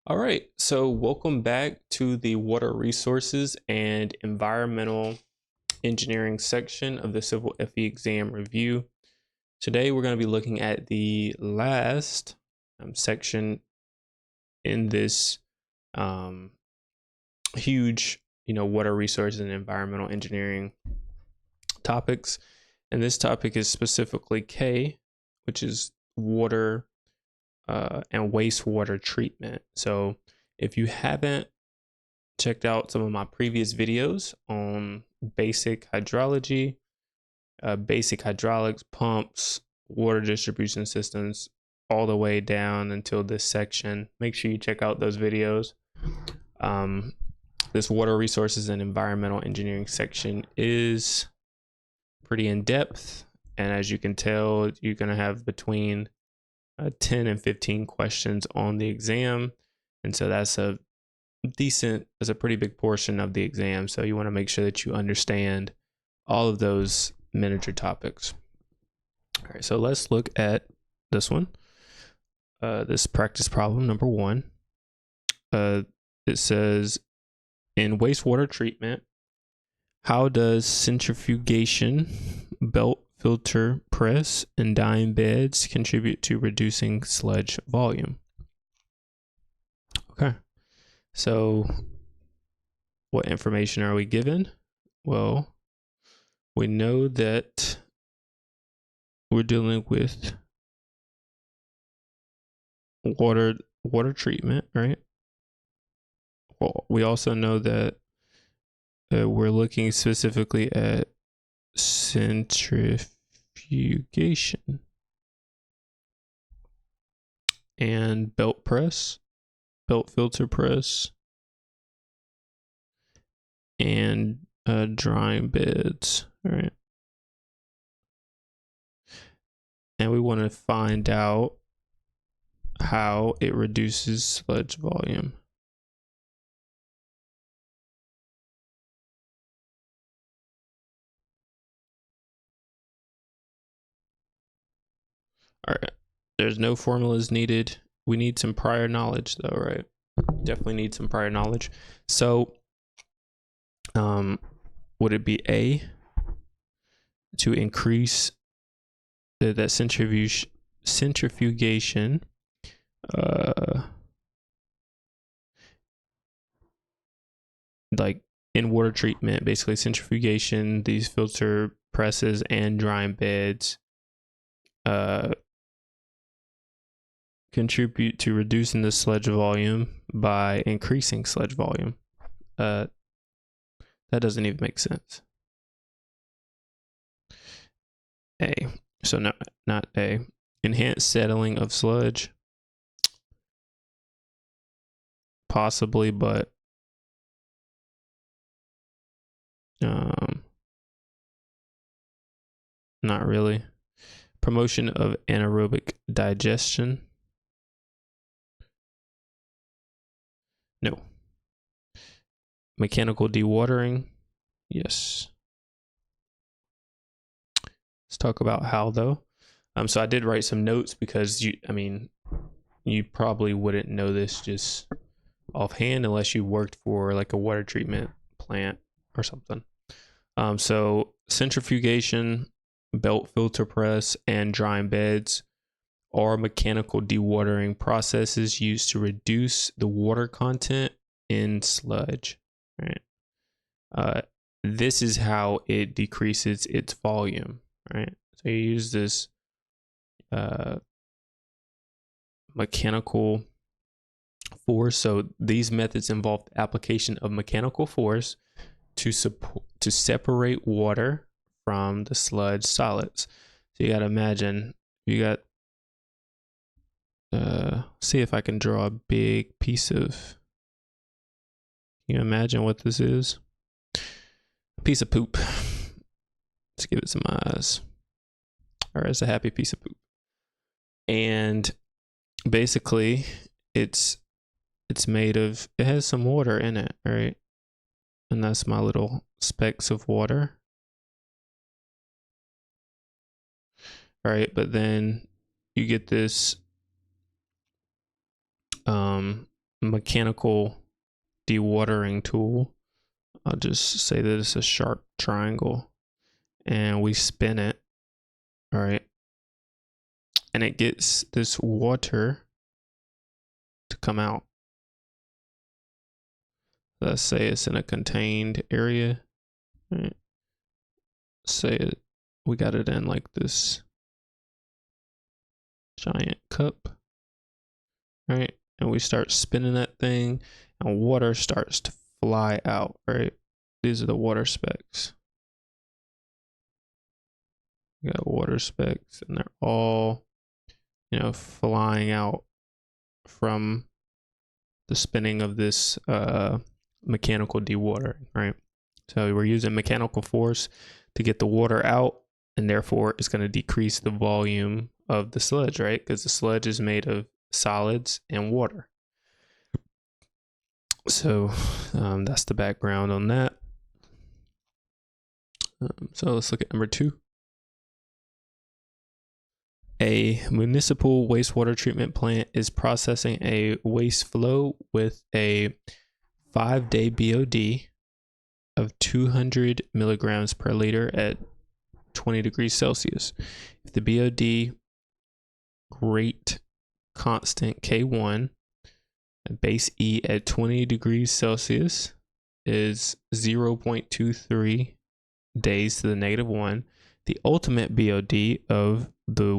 All right, so welcome back to the Water Resources and Environmental Engineering section of the Civil FE exam review. Today we're going to be looking at the last section in this huge, water resources and environmental engineering topics. And this topic is specifically K, which is water and wastewater treatment. So if you haven't checked out some of my previous videos on basic hydrology, basic hydraulics, pumps, water distribution systems, all the way down until this section, make sure you check out those videos. This water resources and environmental engineering section is pretty in depth. And as you can tell, you're going to have between 10 and 15 questions on the exam. And so that's a pretty big portion of the exam. So you want to make sure that you understand all of those miniature topics. All right, so let's look at this one. This practice problem number 1. It says, in wastewater treatment, how does centrifugation, belt filter press, and dyeing beds contribute to reducing sludge volume? Okay, so what information are we given? Well, we know that we're dealing with water treatment, right? Well, we also know that we're looking specifically at centrifugation and belt filter press, and drying beds, right? And we want to find out how it reduces sludge volume. All right, there's no formulas needed. We need some prior knowledge though, right? Definitely need some prior knowledge. So would it be A, to increase that centrifugation like in water treatment, basically centrifugation, these filter presses and drying beds contribute to reducing the sludge volume by increasing sludge volume? That doesn't even make sense. A. So no, not A. Enhanced settling of sludge. Possibly, but not really. Promotion of anaerobic digestion. No. Mechanical dewatering. Yes. Let's talk about how though. So I did write some notes because you probably wouldn't know this just offhand unless you worked for like a water treatment plant or something. So centrifugation, belt filter press, and drying beds are mechanical dewatering processes used to reduce the water content in sludge, right? This is how it decreases its volume, right? So you use this mechanical force. So these methods involve the application of mechanical force to separate water from the sludge solids. So you got to imagine you got see if I can draw a big piece of, can you imagine what this is? A piece of poop. Let's give it some eyes. All right, it's a happy piece of poop. And basically it's made of, it has some water in it, right? And that's my little specks of water. All right, but then you get this mechanical dewatering tool. I'll just say that it's a sharp triangle, and we spin it, all right, and it gets this water to come out. Let's say it's in a contained area, right? Say we got it in like this giant cup, right? And we start spinning that thing, and water starts to fly out, right? These are the water specks. We got water specks, and they're all, flying out from the spinning of this mechanical dewatering, right? So we're using mechanical force to get the water out, and therefore it's going to decrease the volume of the sludge, right? Because the sludge is made of solids and water. So that's the background on that. So let's look at number 2. A municipal wastewater treatment plant is processing a waste flow with a 5-day BOD of 200 milligrams per liter at 20 degrees Celsius. If the BOD rate constant K1 at base E at 20 degrees Celsius is 0.23 days to the -1, the ultimate BOD of the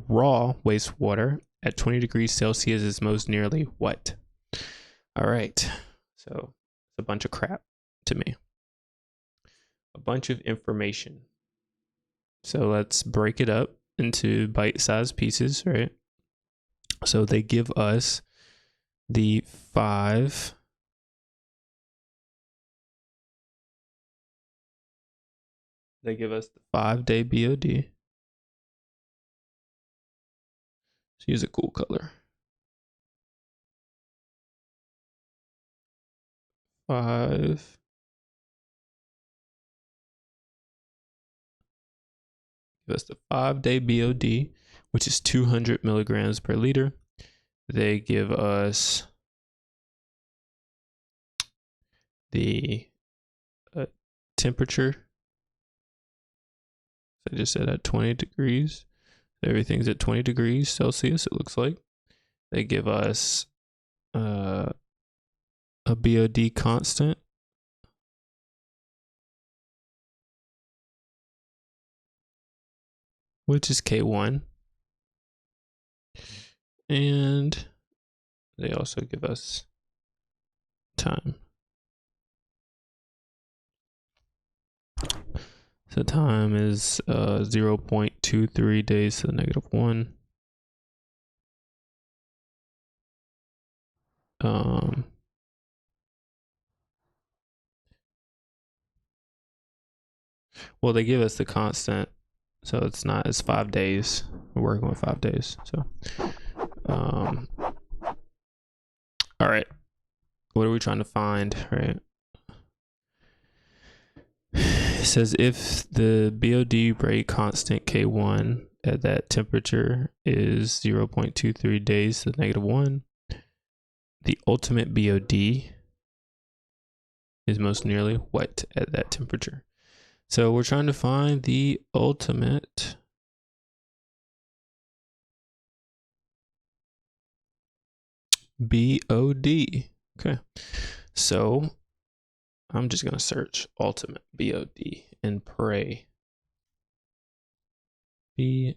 raw wastewater at 20 degrees Celsius is most nearly what? All right, so it's a bunch of crap to me. A bunch of information. So let's break it up into bite-sized pieces, right? So they give us the 5 They give us the 5-day BOD. Let's use a cool color. 5. Give us the 5-day BOD, which is 200 milligrams per liter. They give us the temperature. I just said at 20 degrees. Everything's at 20 degrees Celsius, it looks like. They give us a BOD constant, which is K1. And they also give us time. So time is 0.23 days to the -1. Well, they give us the constant, so it's 5 days. We're working with 5 days. So all right, what are we trying to find, right? It says if the BOD rate constant K1 at that temperature is 0.23 days to the -1, the ultimate BOD is most nearly what at that temperature? So we're trying to find the ultimate BOD. Okay, so I'm just gonna search ultimate BOD and pray. BOD.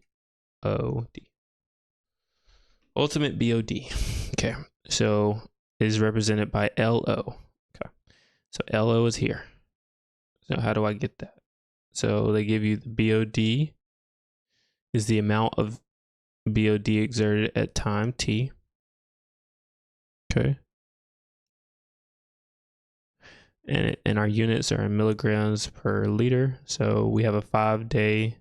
Ultimate BOD. Okay, so it is represented by LO. Okay, so LO is here. So how do I get that? So they give you the BOD is the amount of BOD exerted at time T. Okay. And our units are in milligrams per liter. So we have a 5-day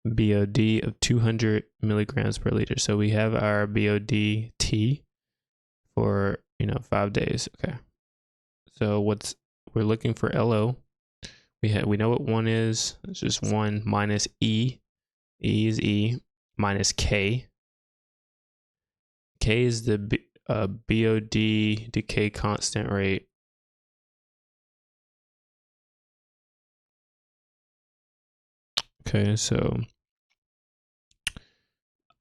BOD of 200 milligrams per liter. So we have our BOD T for 5 days. Okay. So we're looking for LO. We know what 1 is. It's just 1 minus E. E is E minus K. K is the BOD decay constant rate. Okay, so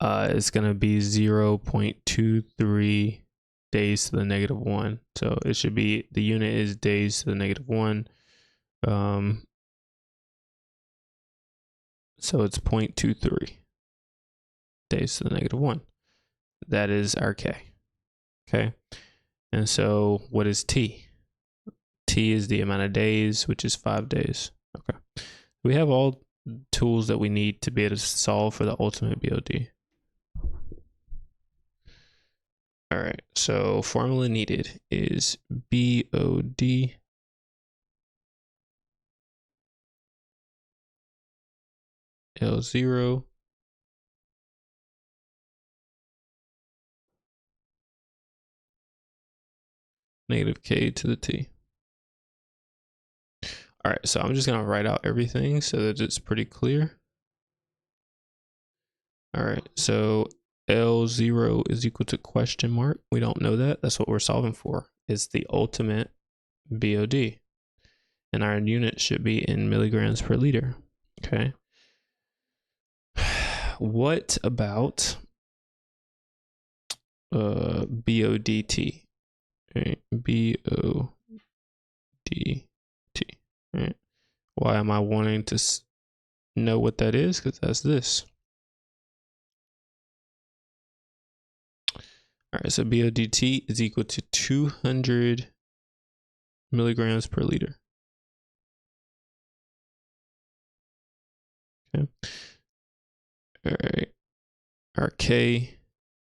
it's going to be 0.23 days to the -1. So it should be, the unit is days to the -1. So it's 0.23 days to the -1. That is our K. Okay. And so what is T? T is the amount of days, which is 5 days. Okay. We have all tools that we need to be able to solve for the ultimate BOD. All right, so formula needed is BOD L0 negative K to the T. All right, so I'm just gonna write out everything so that it's pretty clear. All right, so L0 is equal to question mark. We don't know that. That's what we're solving for. It's the ultimate BOD. And our unit should be in milligrams per liter. Okay. What about BODT? Right. BODT. Right. Why am I wanting to know what that is? Because that's this. All right, so BODT is equal to 200 milligrams per liter. Okay. All right. Our K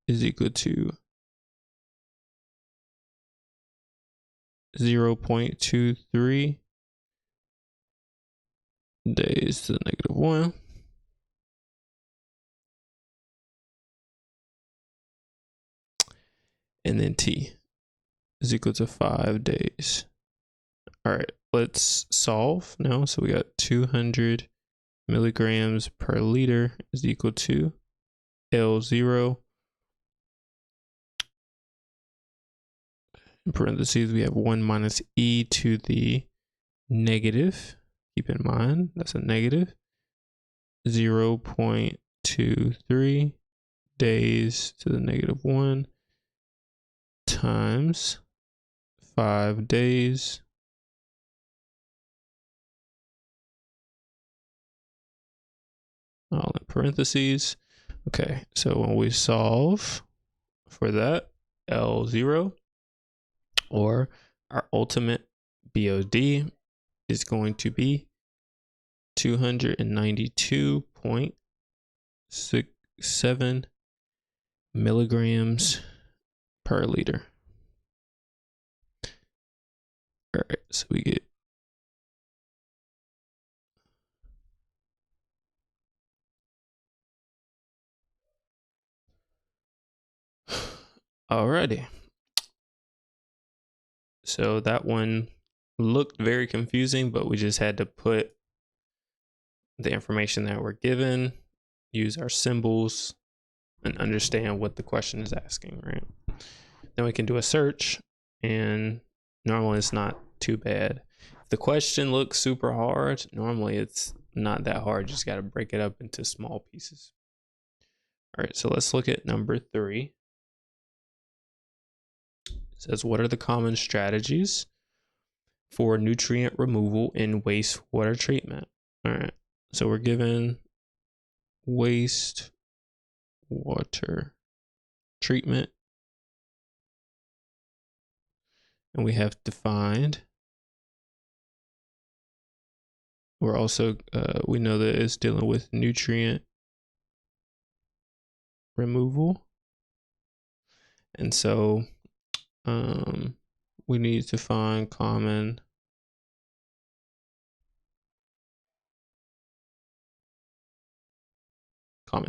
is equal to 0.23 days to the -1. And then T is equal to 5 days. All right, let's solve now. So we got 200 milligrams per liter is equal to L0. In parentheses, we have 1 minus e to the negative. Keep in mind, that's a negative. 0.23 days to the -1 times 5 days all in parentheses. Okay, so when we solve for that, L0, or our ultimate BOD, is going to be 292.67 milligrams per liter. All right, so we get alrighty. So that one looked very confusing, but we just had to put the information that we're given, use our symbols, and understand what the question is asking, right? Then we can do a search, and normally it's not too bad. If the question looks super hard, normally it's not that hard. You just got to break it up into small pieces. All right, so let's look at number 3. It says, what are the common strategies for nutrient removal in wastewater treatment? All right, so we're given wastewater treatment, and we have defined. We're also, we know that it's dealing with nutrient removal. And so we need to find common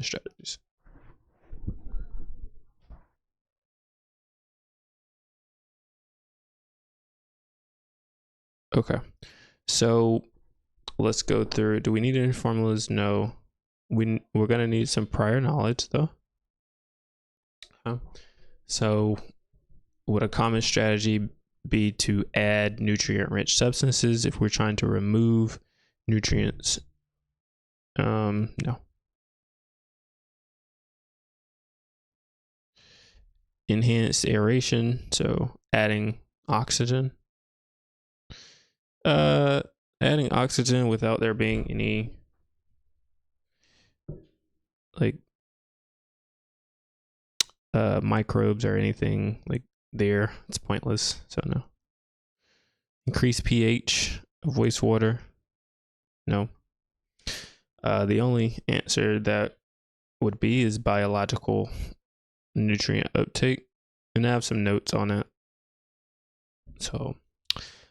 strategies. Okay, so let's go through. Do we need any formulas? No. We're going to need some prior knowledge though. So would a common strategy be to add nutrient-rich substances if we're trying to remove nutrients? No. Enhanced aeration, so adding oxygen. Adding oxygen without there being any like microbes or anything like there, it's pointless. So no. Increase pH of wastewater. No. The only answer that would be is biological nutrient uptake, and I have some notes on it. So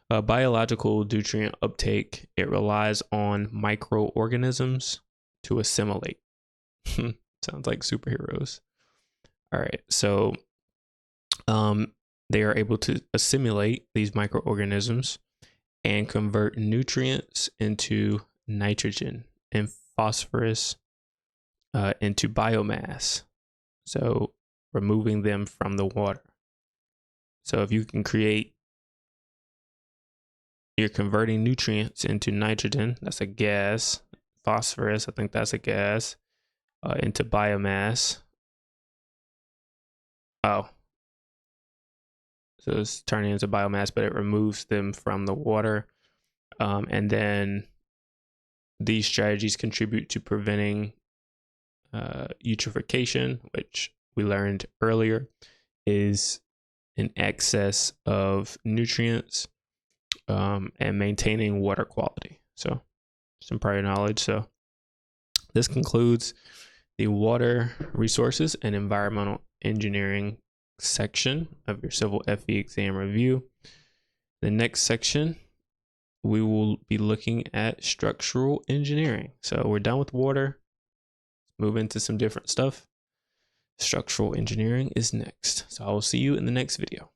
biological nutrient uptake, it relies on microorganisms to assimilate. Sounds like superheroes. All right, so they are able to assimilate these microorganisms and convert nutrients into nitrogen and phosphorus into biomass, so removing them from the water. So if you can create, you're converting nutrients into nitrogen, that's a gas. Phosphorus, I think that's a gas, into biomass. Oh, so it's turning into biomass, but it removes them from the water. And then these strategies contribute to preventing eutrophication, which we learned earlier is an excess of nutrients, and maintaining water quality. So some prior knowledge. So this concludes the water resources and environmental engineering section of your civil FE exam review. The next section, we will be looking at structural engineering. So we're done with water. Move into some different stuff. Structural engineering is next. So I will see you in the next video.